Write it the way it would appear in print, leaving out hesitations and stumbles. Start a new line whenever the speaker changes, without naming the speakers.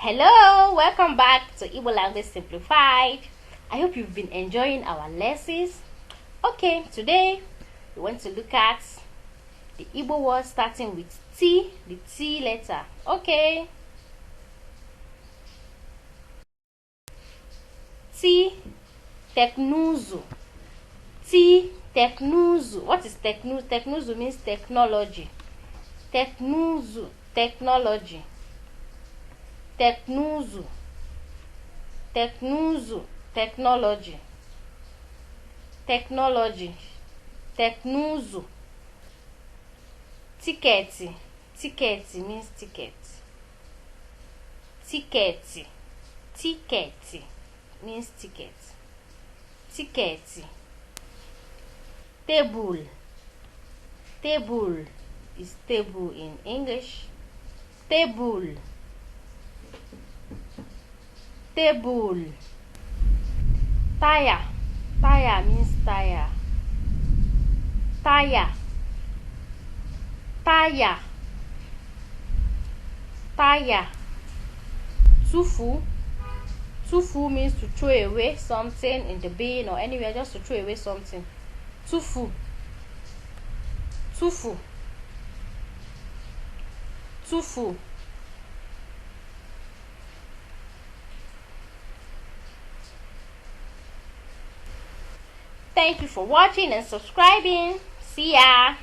Hello, welcome back to Igbo Language Simplified. I hope you've been enjoying our lessons. Okay, today we want to look at the Igbo word starting with T, the T letter. Okay. T, teknuzu. T, teknuzu. What is teknuzu? Teknuzu means technology. Teknuzu, technology. Teknuzu, teknuzu, technology. Technology, teknuzu. Tiketi, tiketi means ticket. Tiketi, tiketi means ticket. Tiketi. Table, table is table in English. Table, table. Taya, taya means tire. Taya, taya, taya. Tufu, tufu means to throw away something in the bin or anywhere, just to throw away something. Tufu, tufu, tufu. Thank you for watching and subscribing. See ya.